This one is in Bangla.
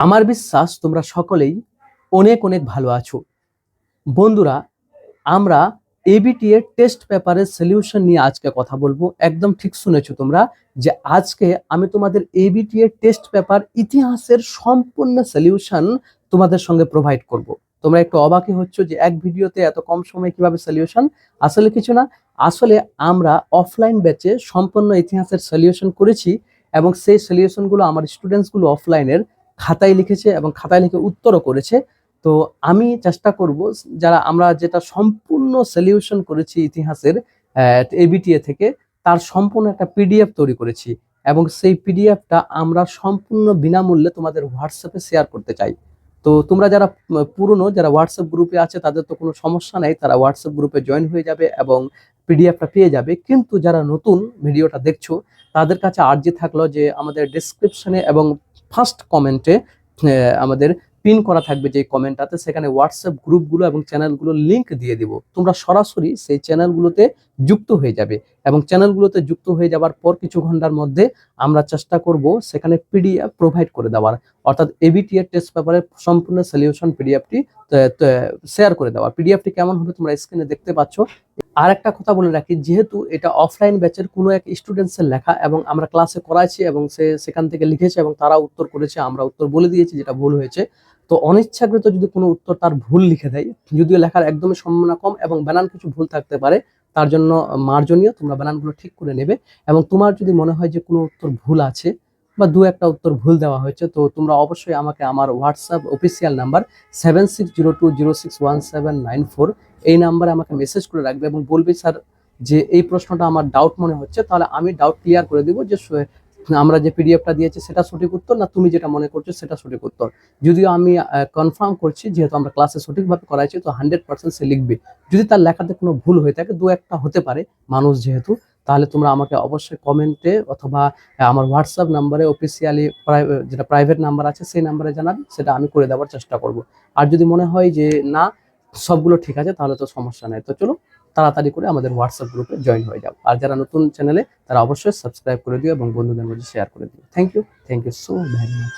আমার বিশ্বাস তোমরা সকলেই অনেক অনেক ভালো আছো। বন্ধুরা, আমরা এবিটি এর টেস্ট পেপারের সলিউশন নিয়ে আজকে কথা বলবো। একদম ঠিক শুনেছো তোমরা, যে আজকে আমি তোমাদের এবিটি এর টেস্ট পেপার ইতিহাসের সম্পূর্ণ সলিউশন তোমাদের সঙ্গে প্রোভাইড করব। তোমরা একটু অবাকই হচ্ছ যে এক ভিডিওতে এত কম সময়ে কিভাবে সলিউশন। আসলে কিছু না, আসলে আমরা অফলাইন ব্যাচে সম্পূর্ণ ইতিহাসের সলিউশন করেছি এবং সেই সলিউশনগুলো আমার স্টুডেন্টসগুলো অফলাইনের খাতায় লিখেছে এবং খাতায় লিখে উত্তরও করেছে। তো আমি চেষ্টা করব, যারা আমরা যেটা সম্পূর্ণ সলিউশন করেছি ইতিহাসের এবিটিএ থেকে, তার সম্পূর্ণ একটা পিডিএফ তৈরি করেছি এবং সেই পিডিএফটা আমরা সম্পূর্ণ বিনামূল্যে তোমাদের হোয়াটসঅ্যাপে শেয়ার করতে চাই। তো তোমরা যারা পুরনো যারা হোয়াটসঅ্যাপ গ্রুপে আছে তাদের তো কোনো সমস্যা নাই, তারা হোয়াটসঅ্যাপ গ্রুপে জয়েন হয়ে যাবে এবং পিডিএফটা পেয়ে যাবে। কিন্তু যারা নতুন ভিডিওটা দেখছো তাদের কাছে আর্জি থাকলো যে আমাদের ডিসক্রিপশনে এবং ফার্স্ট কমেন্টে আমাদের পিন করা থাকবে যে কমেন্টটাতে, সেখানে হোয়াটসঅ্যাপ গ্রুপগুলো এবং চ্যানেলগুলোর লিংক দিয়ে দিব। তোমরা সরাসরি সেই চ্যানেলগুলোতে যুক্ত হয়ে যাবে এবং চ্যানেলগুলোতে যুক্ত হয়ে যাওয়ার পর কিছু ঘন্টার মধ্যে আমরা চেষ্টা করব সেখানে পিডিএফ প্রোভাইড করে দেওয়ার, অর্থাৎ এবিটি এর টেস্ট পেপারের সম্পূর্ণ সলিউশন পিডিএফটি শেয়ার করে দেওয়ার। পিডিএফটি কেমন হবে তোমরা স্ক্রিনে দেখতে পাচ্ছ। আর একটা কথা বলে রাখি, যেহেতু এটা অফলাইন ব্যাচের কোনো এক স্টুডেন্টসের লেখা এবং আমরা ক্লাসে করাইছি এবং সে সেখান থেকে লিখেছে এবং তারা উত্তর করেছে, আমরা উত্তর বলে দিয়েছি যেটা ভুল হয়েছে। তো অনিচ্ছাকৃত যদি কোনো উত্তর তার ভুল লিখে দেয়, যদিও লেখার একদমই সম্ভাবনা কম এবং বানান কিছু ভুল থাকতে পারে, তার জন্য মার্জনীয়, তোমরা বানানগুলো ঠিক করে নেবে। এবং তোমার যদি মনে হয় যে কোনো উত্তর ভুল আছে বা দু একটা উত্তর ভুল দেওয়া হয়েছে, তো তোমরা অবশ্যই আমাকে আমার হোয়াটসঅ্যাপ অফিসিয়াল নাম্বার 7602061794 এই নাম্বারে আমাকে মেসেজ করে রাখবে এবং বলবে, স্যার যে এই প্রশ্নটা আমার ডাউট মনে হচ্ছে, তাহলে আমি ডাউট ক্লিয়ার করে দিব যে আমরা যে পিডিএফটা দিয়েছি সেটা সঠিক উত্তর না তুমি যেটা মনে করছো সেটা সঠিক উত্তর। যদিও আমি কনফার্ম করছি, যেহেতু আমরা ক্লাসে সঠিকভাবে করাইছি, তো 100% সে লিখবে। যদি তার লেখাতে কোনো ভুল হয়ে থাকে, দু একটা হতে পারে, মানুষ যেহেতু, তাহলে তোমরা আমাকে অবশ্যই কমেন্টে অথবা আমার হোয়াটসঅ্যাপ নাম্বারে অফিসিয়ালি যেটা প্রাইভেট নাম্বার আছে সেই নাম্বারে জানাবে, সেটা আমি করে দেওয়ার চেষ্টা করব। আর যদি মনে হয় যে না সবগুলো ঠিক আছে, তাহলে তো সমস্যা নাই। তো চলো তাড়াতাড়ি করে আমাদের হোয়াটসঅ্যাপ গ্রুপে জয়েন হয়ে যাও। আর যারা নতুন চ্যানেলে, তারা অবশ্যই সাবস্ক্রাইব করে দিও এবং বন্ধুদের মধ্যে শেয়ার করে দিও। Thank you so very much.